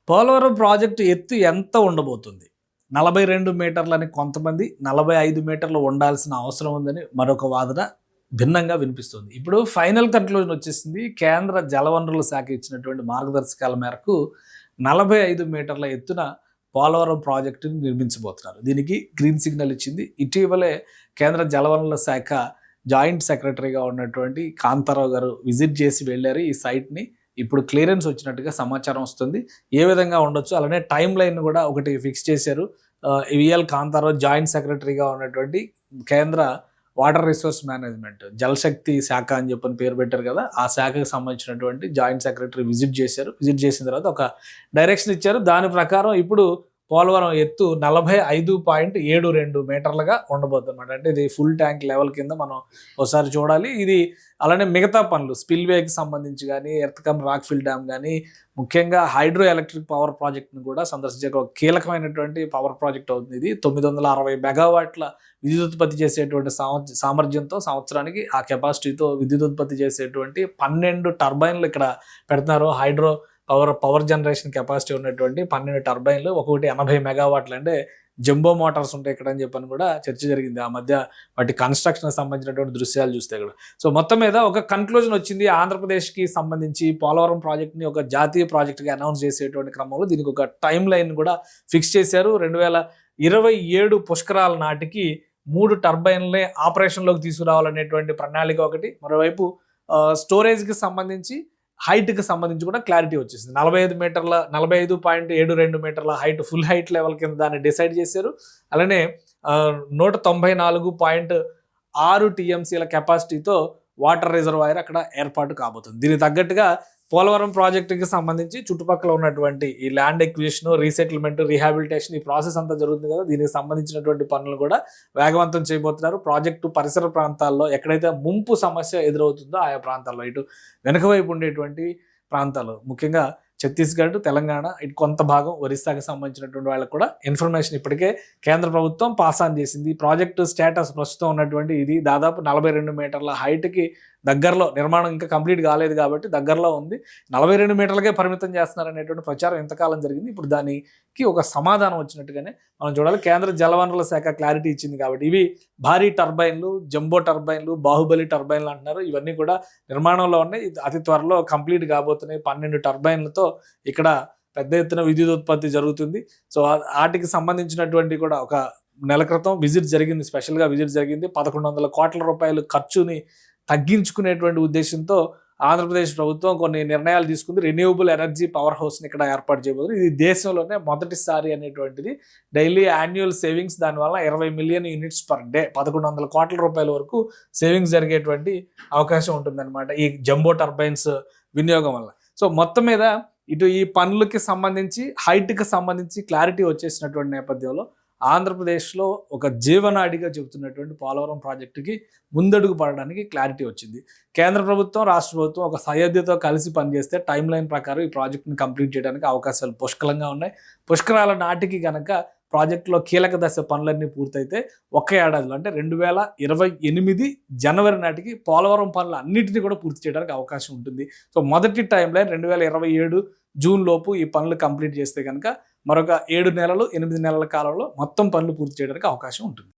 Polavaram project ఎత్తు ఎంత ఉండబోతుంది? 42 మీటర్లని కొంతమంది, 45 మీటర్లు ఉండాల్సిన అవసరం ఉందని మరొక వాదన భిన్నంగా వినిపిస్తుంది. ఇప్పుడు ఫైనల్ కన్క్లూజన్ వచ్చేసింది. కేంద్ర జలవనరుల శాఖ ఇచ్చినటువంటి మార్గదర్శకాల మేరకు 45 మీటర్ల ఎత్తున పోలవరం ప్రాజెక్టుని నిర్మించబోతున్నారు. దీనికి గ్రీన్ సిగ్నల్ ఇచ్చింది. ఇటీవలే కేంద్ర జలవనరుల శాఖ జాయింట్ సెక్రటరీగా ఉన్నటువంటి కాంతారావు గారు విజిట్ చేసి వెళ్ళారు ఈ సైట్ని. ఇప్పుడు క్లియరెన్స్ వచ్చినట్టుగా సమాచారం వస్తుంది. ఏ విధంగా ఉండొచ్చు, అలానే టైం లైన్ కూడా ఒకటి ఫిక్స్ చేశారు. విఎల్ కాంతారావు జాయింట్ సెక్రటరీగా ఉన్నటువంటి కేంద్ర వాటర్ రిసోర్స్ మేనేజ్మెంట్ జలశక్తి శాఖ అని చెప్పని పేరు పెట్టారు కదా, ఆ శాఖకు సంబంధించినటువంటి జాయింట్ సెక్రటరీ విజిట్ చేశారు. విజిట్ చేసిన తర్వాత ఒక డైరెక్షన్ ఇచ్చారు. దాని ప్రకారం ఇప్పుడు పోలవరం ఎత్తు 45.72 మీటర్లుగా ఉండబోతుందన్నమాట. అంటే ఇది ఫుల్ ట్యాంక్ లెవెల్ కింద మనం ఒకసారి చూడాలి. ఇది అలానే మిగతా పనులు స్పిల్వేకి సంబంధించి కానీ, ఎర్త్కమ్ రాక్ఫిల్ డ్యామ్ కానీ, ముఖ్యంగా హైడ్రో ఎలక్ట్రిక్ పవర్ ప్రాజెక్ట్ను కూడా సందర్శించే ఒక కీలకమైనటువంటి పవర్ ప్రాజెక్ట్ అవుతుంది. ఇది 960 మెగావాట్ల విద్యుత్ ఉత్పత్తి చేసేటువంటి సామర్థ్యంతో సంవత్సరానికి ఆ కెపాసిటీతో విద్యుత్ ఉత్పత్తి చేసేటువంటి 12 టర్బైన్లు ఇక్కడ పెడుతున్నారు. హైడ్రో పవర్ జనరేషన్ కెపాసిటీ ఉన్నటువంటి 12 టర్బైన్లు, ఒక్కొక్కటి 80 మెగావాట్లు. అంటే జంబో మోటార్స్ ఉంటాయి ఇక్కడ అని చెప్పని కూడా చర్చ జరిగింది. ఆ మధ్య వాటి కన్స్ట్రక్షన్ సంబంధించినటువంటి దృశ్యాలు చూస్తే కూడా. సో మొత్తం మీద ఒక కన్క్లూజన్ వచ్చింది. ఆంధ్రప్రదేశ్కి సంబంధించి పోలవరం ప్రాజెక్ట్ని ఒక జాతీయ ప్రాజెక్ట్గా అనౌన్స్ చేసేటువంటి క్రమంలో దీనికి ఒక టైం లైన్ కూడా ఫిక్స్ చేశారు. 2027 పుష్కరాల నాటికి 3 టర్బైన్లే ఆపరేషన్లోకి తీసుకురావాలనేటువంటి ప్రణాళిక ఒకటి. మరోవైపు స్టోరేజ్కి సంబంధించి, హైట్కి సంబంధించి కూడా క్లారిటీ వచ్చేసింది. 45.72 మీటర్ల హైట్, ఫుల్ హైట్ లెవెల్ కింద దాన్ని డిసైడ్ చేశారు. అలానే 194.6 టీఎంసీల కెపాసిటీతో వాటర్ రిజర్వాయర్ అక్కడ ఏర్పాటు కాబోతుంది. దీనికి తగ్గట్టుగా పోలవరం ప్రాజెక్టుకి సంబంధించి చుట్టుపక్కల ఉన్నటువంటి ఈ ల్యాండ్ ఎక్విజిషన్, రీసెటిల్మెంట్, రీహాబిలిటేషన్, ఈ ప్రాసెస్ అంతా జరుగుతుంది కదా, దీనికి సంబంధించినటువంటి పనులు కూడా వేగవంతం చేయబోతున్నారు. ప్రాజెక్టు పరిసర ప్రాంతాల్లో ఎక్కడైతే ముంపు సమస్య ఎదురవుతుందో ఆయా ప్రాంతాల్లో, ఇటు వెనుక వైపు ఉండేటువంటి ప్రాంతాలు, ముఖ్యంగా ఛత్తీస్గఢ్, తెలంగాణ, ఇటు కొంత భాగం ఒరిస్సాకి సంబంధించినటువంటి వాళ్ళకు కూడా ఇన్ఫర్మేషన్ ఇప్పటికే కేంద్ర ప్రభుత్వం పాస్ ఆన్ చేసింది. ప్రాజెక్టు స్టేటస్ ప్రస్తుతం ఉన్నటువంటి ఇది దాదాపు 42 మీటర్ల హైట్కి దగ్గరలో, నిర్మాణం ఇంకా కంప్లీట్ కాలేదు కాబట్టి దగ్గరలో ఉంది. 42 మీటర్లకే పరిమితం చేస్తున్నారనేటువంటి ప్రచారం ఎంతకాలం జరిగింది. ఇప్పుడు దానికి ఒక సమాధానం వచ్చినట్టుగానే మనం చూడాలి. కేంద్ర జలవనరుల శాఖ క్లారిటీ ఇచ్చింది కాబట్టి ఇవి భారీ టర్బైన్లు, జంబో టర్బైన్లు, బాహుబలి టర్బైన్లు అంటున్నారు. ఇవన్నీ కూడా నిర్మాణంలో ఉన్నాయి. అతి త్వరలో కంప్లీట్ కాబోతున్నాయి. 12 టర్బైన్లతో ఇక్కడ పెద్ద ఎత్తున విద్యుత్ ఉత్పత్తి జరుగుతుంది. సో వాటికి సంబంధించినటువంటి కూడా ఒక నెల క్రితం విజిట్ జరిగింది, స్పెషల్గా విజిట్ జరిగింది. 1100 కోట్ల రూపాయలు ఖర్చుని తగ్గించుకునేటువంటి ఉద్దేశంతో ఆంధ్రప్రదేశ్ ప్రభుత్వం కొన్ని నిర్ణయాలు తీసుకుంది. రెన్యూవబుల్ ఎనర్జీ పవర్ హౌస్ని ఇక్కడ ఏర్పాటు చేయబోతుంది. ఇది దేశంలోనే మొదటిసారి అనేటువంటిది. డైలీ యాన్యువల్ సేవింగ్స్ దానివల్ల 20 మిలియన్ యూనిట్స్ పర్ డే, 1100 కోట్ల రూపాయల వరకు సేవింగ్స్ జరిగేటువంటి అవకాశం ఉంటుందన్నమాట ఈ జంబో టర్బైన్స్ వినియోగం వల్ల. సో మొత్తం మీద ఇటు ఈ పనులకి సంబంధించి, హైట్కి సంబంధించి క్లారిటీ వచ్చేసినటువంటి నేపథ్యంలో ఆంధ్రప్రదేశ్లో ఒక జీవనాడిగా చెబుతున్నటువంటి పోలవరం ప్రాజెక్టుకి ముందడుగు పడడానికి క్లారిటీ వచ్చింది. కేంద్ర ప్రభుత్వం, రాష్ట్ర ప్రభుత్వం ఒక సయోధ్యతో కలిసి పనిచేస్తే టైం లైన్ ప్రకారం ఈ ప్రాజెక్టుని కంప్లీట్ చేయడానికి అవకాశాలు పుష్కలంగా ఉన్నాయి. పుష్కరాల నాటికి కనుక ప్రాజెక్టులో కీలక దశ పనులన్నీ పూర్తయితే ఒక్క ఏడాదిలో, అంటే 2028 జనవరి నాటికి పోలవరం పనులు అన్నింటినీ కూడా పూర్తి చేయడానికి అవకాశం ఉంటుంది. సో మొదటి టైం లైన్ 2027 జూన్ లోపు ఈ పనులు కంప్లీట్ చేస్తే కనుక మరొక 7 నెలలు, 8 నెలల కాలంలో మొత్తం పనులు పూర్తి చేయడానికి అవకాశం ఉంటుంది.